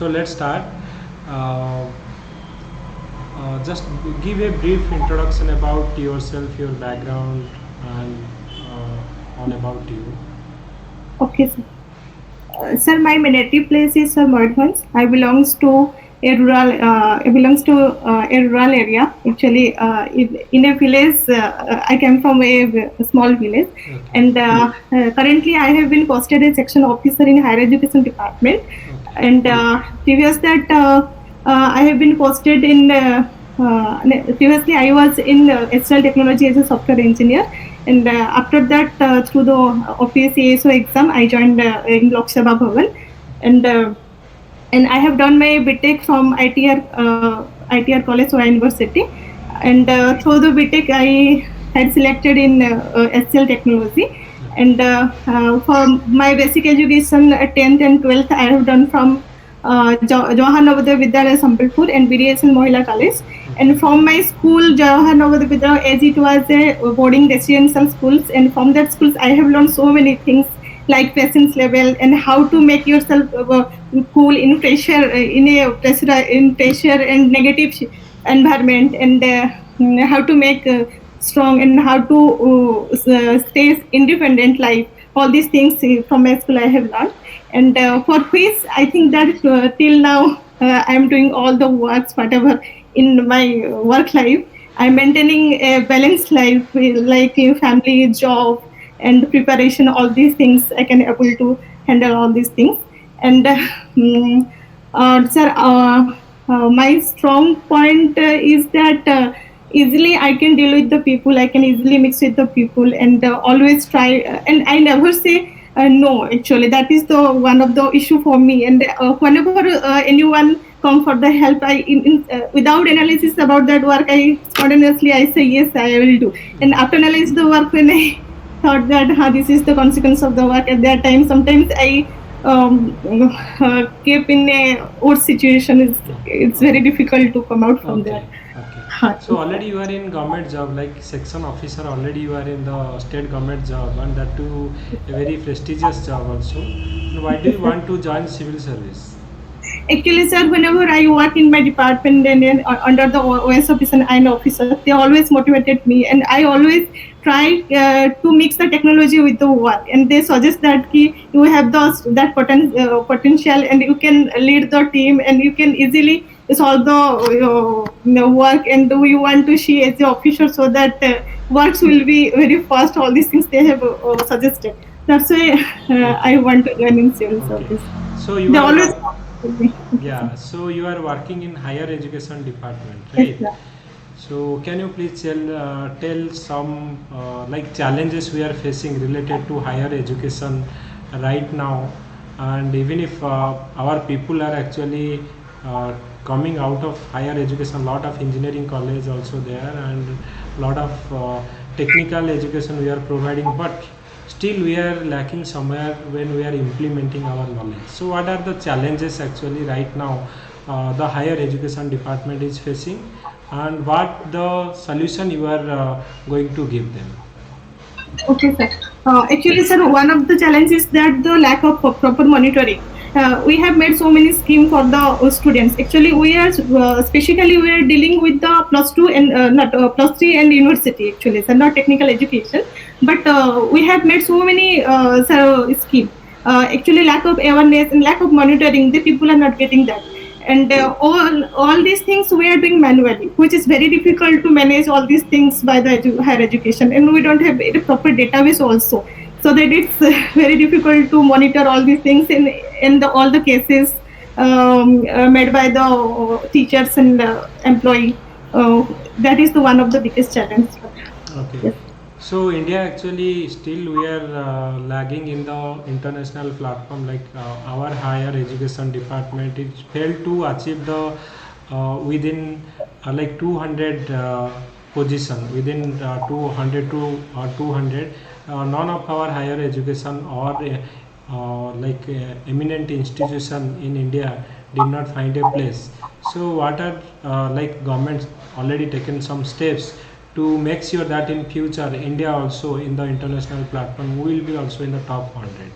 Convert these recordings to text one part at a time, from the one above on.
So let's start. Uh, just give a brief introduction about yourself, your background, and all about you. Okay, sir. Sir, my native place is Moidhans. I belongs to a rural. I belongs to a rural area. Actually, in a village. I came from a small village, Okay. and currently I have been posted as section officer in higher education department. Okay. And previous that, I have been posted in. Previously, I was in HL Technology as a software engineer, and after that, through the OPS ASO exam, I joined in Lok Sabha Bhavan, and uh, and I have done my BTech from ITR College or University, and through the BTech, I had selected in SL Technology, and for my basic education, 10th and 12th, I have done from Jawaharlal Navodaya Vidyalaya Sambalpur and BDSN Mohila College. And from my school, Jawaharlal Navodaya Vidyalaya, as it was a boarding residential schools, and from that schools, I have learned so many things like patience level and how to make yourself cool in pressure, in pressure and negative environment, and how to make strong, and how to stay independent life. All these things from my school I have learned, and for which I think that till now I am doing all the works whatever in my work life. I'm maintaining a balanced life, like family, job, and preparation. All these things I can able to handle all these things. And mm, sir, my strong point is that easily I can deal with the people. I can easily mix with the people, and always try. And I never say no. Actually, that is the one of the issue for me. And whenever anyone come for the help, without analysis about that work, I spontaneously I say yes, I will do. And after analyze the work, when I thought that this is the consequence of the work at that time, sometimes I keep in a worse situation. It's very difficult to come out from Okay. that. Okay. Huh. So already you are in government job, like section officer. Already you are in the state government job, and that too a very prestigious job also. And why do you want to join civil service? Actually, sir, whenever I work in my department and under the OS officer and officer, they always motivated me, and I always try to mix the technology with the work. And they suggest that you have that potential, and you can lead the team, and you can easily solve the work. And do you want to see as the officer so that works will be very fast? All these things they have suggested. That's why Okay. I want to join in civil Okay. service. So you They are always. work. Okay, sir. Yeah. So you are working in higher education department, Yes, right? sir. So can you please tell some like challenges we are facing related to higher education right now, and even if our people are actually uh, coming out of higher education, lot of engineering college also there, and lot of technical education we are providing, but still we are lacking somewhere when we are implementing our knowledge. So what are the challenges actually right now the higher education department is facing, and what the solution you are going to give them? Okay, sir. Actually, sir, one of the challenges is that the lack of proper monitoring. We have made so many schemes for the students. Actually, we are specifically we are dealing with the plus two and not plus three and university. Actually, sir, not technical education, but we have made so many schemes. Actually, lack of awareness and lack of monitoring, the people are not getting that. And all these things we are doing manually, which is very difficult to manage all these things by the higher education, and we don't have a proper database also, so that it's very difficult to monitor all these things in all the cases made by the teachers and employee. uh, that is the one of the biggest challenge. Okay. Yes. So India actually still we are lagging in the international platform. Like our higher education department, it failed to achieve the within like 200 position within 200 to 200. None of our higher education or like eminent institution in India did not find a place. So what are like governments already taken some steps to make sure that in future India also in the international platform will be also in the top 100?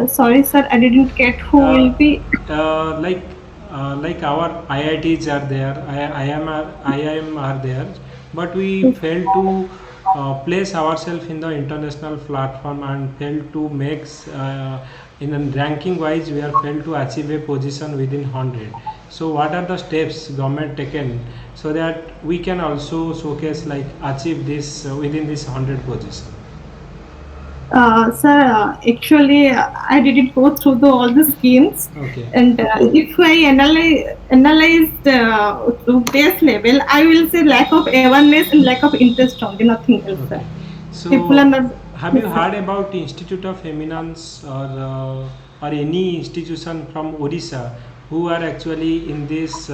Sorry, sir, I didn't get who will uh, be. like our IITs are there, IIM are there, but we fail to place ourselves in the international platform and fail to make in a ranking wise we are failed to achieve a position within 100. So what are the steps government taken so that we can also showcase like achieve this within this 100 position? Sir, actually, I didn't go through all the schemes, Okay. and if I analyzed to base level, I will say lack of awareness and lack of interest only, nothing else, sir. Okay. People are So, not. have you Yes, sir. heard about Institute of Eminence or any institution from Odisha who are actually in this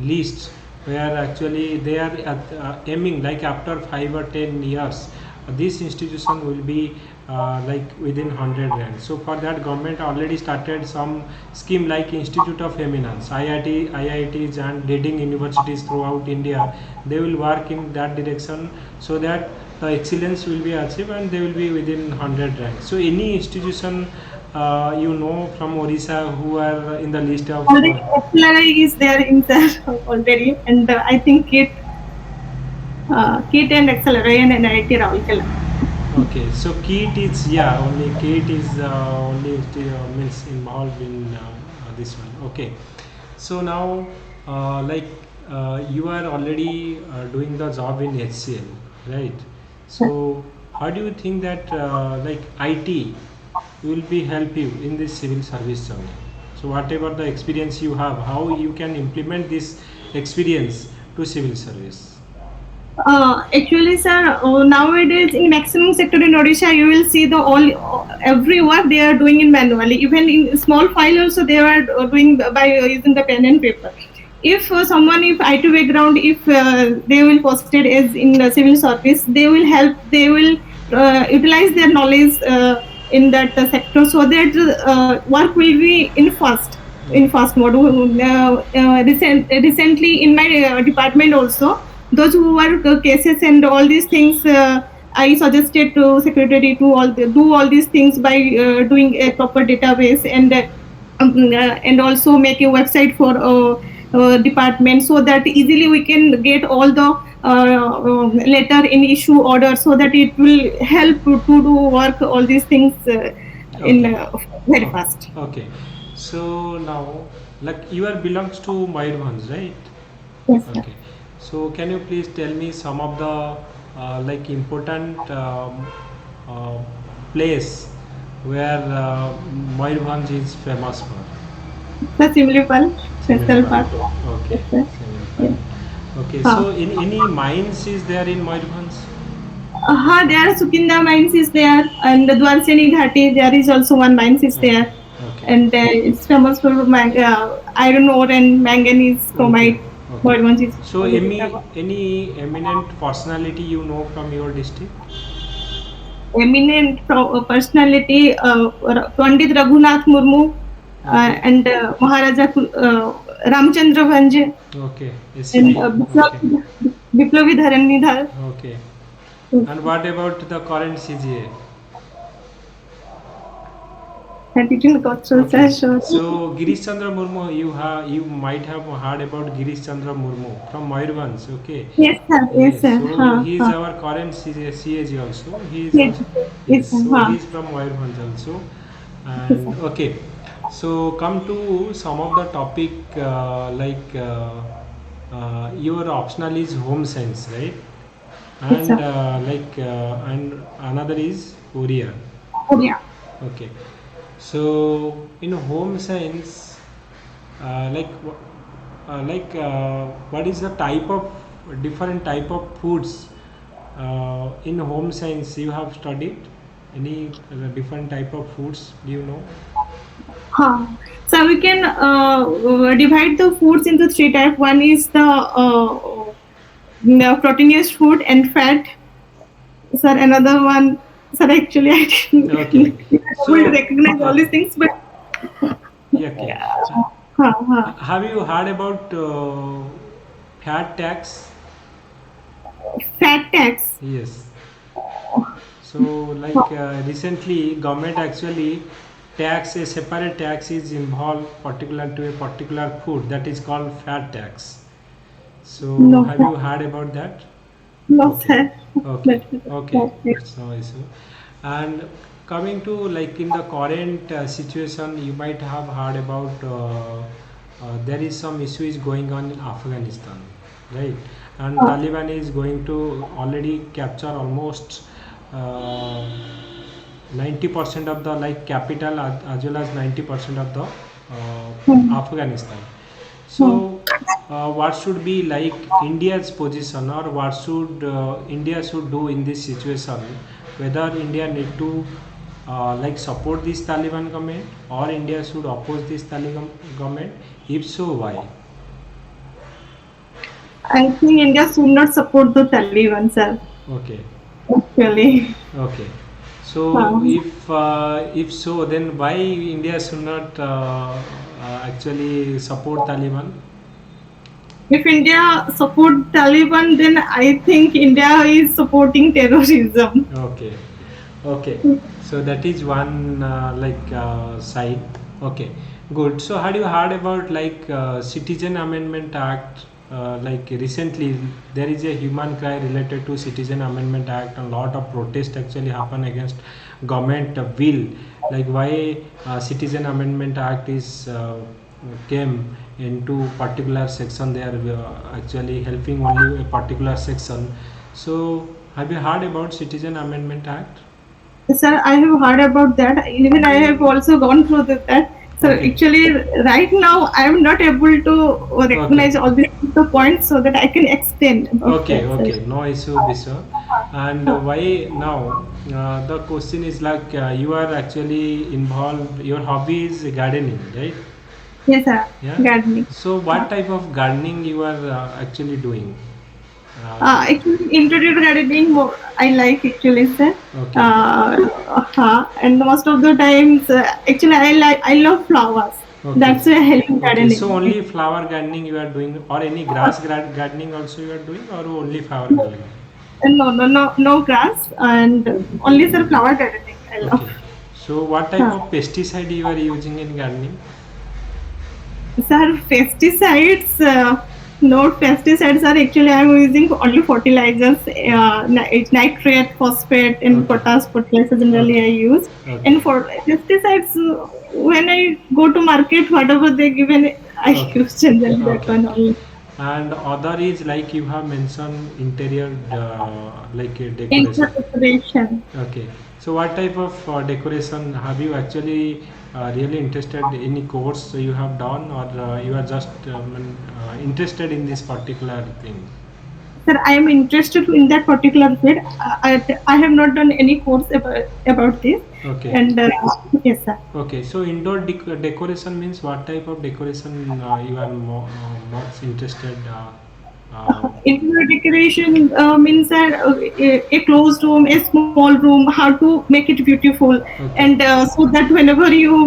list where actually they are aiming like after 5 or 10 years this institution will be like within 100 ranks. So for that government already started some scheme like Institute of Eminence, IITs and leading universities throughout India. They will work in that direction so that the excellence will be achieved and they will be within 100 ranks. So any institution from Orissa who are in the list of Already, SLRI is there in there already, and I think KIT and XLRI and NIT Raulkela. okay, so KIT is, yeah, only KIT is only means involved in this one. Okay, so now you are already doing the job in HCL, right? So how do you think that like IT will be help you in this civil service journey? So whatever the experience you have, how you can implement this experience to civil service? Actually, sir, nowadays in maximum sector in Odisha, you will see the all every work they are doing in manually. Even in small file also they are doing by using the pen and paper. If someone if IT background, if they will posted as in the civil service, they will help. They will utilize their knowledge in that sector so that work will be in fast mode. Recently in my department also, those who were cases and all these things, I suggested to secretary to do all these things by doing a proper database and also make a website for department so that easily we can get all the letter in issue order so that it will help to do work all these things in Okay. very Okay. fast. Okay. So now, like you are belongs to Mayurbhanj, right? Yes, sir. Okay. So can you please tell me some of the like important uh, place where Mayurbhanj is famous for? The Simlipal National Similipal. Park. Okay. Yes, sir. Similipal. Yes. Okay. Huh. So in any mines is there in Mayurbhanj? There are Sukinda mines is there, and the Dwarseni Ghati, there is also one mines is Okay. there, Okay. and it's famous for iron ore and manganese Okay. chromite. Okay. What is So any eminent personality you know from your district? eminent personality, Pandit Raghunath Murmu Okay. and Maharaja Ramchandra Bhanje Okay. and SCB. Okay. Biplavi Dharanidhar. Okay. And what about the current CGA? I didn't got so Okay. sure. So Girish Chandra Murmu, you might have heard about Girish Chandra Murmu from Mayurbhanj. Okay. Yes, sir. Yes, Yes. sir. So he is our current CAG also. He is Yes, also, yes, yes. sir. So he is from Mayurbhanj also. Yes, sir. And okay. So come to some of the topic your optional is home science, right? Yes, And sir. and another is Korea. Oh, yeah. Okay. So in home science, what is the type of different type of foods in home science you have studied? Any different type of foods? Do you know? Huh. So we can divide the foods into three types. One is the proteinous food and fat. Sir, another one. Sir, actually, I didn't Okay. able to So recognize all these things, but yeah, okay. Have you heard about fat tax? fat tax. Yes. So recently government actually tax a separate tax is involved particular to a particular food that is called fat tax. So No, have sir. you heard about that? No, Okay, sir. okay, But, okay. That's no issue. And coming to like in the current situation, you might have heard about there is some issues going on in Afghanistan, right? And Taliban is going to already capture almost 90% of the like capital as well as 90% of the Afghanistan. So, what should be like India's position, or what should India should do in this situation? Whether India need to like support this Taliban government, or India should oppose this Taliban government? If so, why? I think India should not support the Taliban, sir. Okay, Actually, okay. So, um, if so, then why India should not actually support Taliban? if India support Taliban, then I think India is supporting terrorism. Okay, okay. So that is one side. Okay, good. So had you heard about like Citizen Amendment Act? Like recently, there is a human cry related to Citizen Amendment Act, and lot of protest actually happen against government bill. Like why Citizen Amendment Act is came into particular section. They are actually helping only a particular section. So have you heard about Citizen Amendment Act? Sir, I have heard about that. Even I have also gone through that. So Okay. actually, right now I am not able to Okay. recognize all these the points so that I can explain about Okay, that, okay, sir. no issue, Biswa. And why now? The question is like you are actually involved. Your hobby is gardening, right? Yes, sir. Yeah. Gardening. So, what type of gardening you are actually doing? Actually, interior gardening I like actually, sir. Okay, And most of the times, actually, I love flowers. okay, That's why I like okay. So, gardening. only flower gardening you are doing, or any grass gardening also you are doing, or only flower gardening? No grass and only sir flower gardening. I love. Okay. So, what type Huh. of pesticide you are using in gardening? Sir, pesticides. No pesticides are actually I'm using only fertilizers, nitrate, phosphate, and Okay, potash fertilizers generally I okay, use. okay, And for pesticides, when I go to market, whatever they given, I okay, use generally that okay. one only. And other is like you have mentioned interior Inter decoration. preparation. Okay. So what type of decoration have you actually really interested in any course you have done, or you are just interested in this particular thing? Sir, I am interested in that particular field. I have not done any course about this. Okay. And yes, sir. Okay. So indoor decoration means what type of decoration you are most interested? Interior decoration means that a closed room, a small room, how to make it beautiful, Okay. and so that whenever you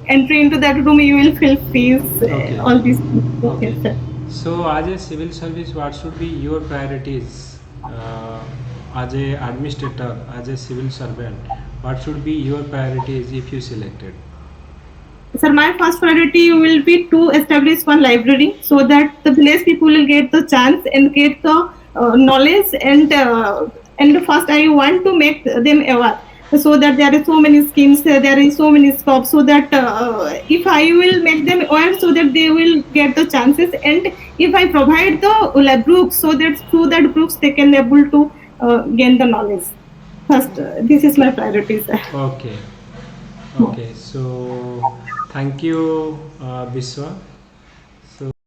enter into that room, you will feel peace. Okay. All these things. Yes, Okay. sir. So, as a civil service, what should be your priorities as a administrator, as a civil servant? What should be your priorities if you selected? Sir, my first priority will be to establish one library so that the village people will get the chance and get the knowledge and first I want to make them aware so that there are so many schemes, there is so many scopes so that if I will make them aware so that they will get the chances and if I provide the books so that through that books they can able to gain the knowledge. First, this is my priority, sir. Okay. Okay. So, thank you, Biswa. So.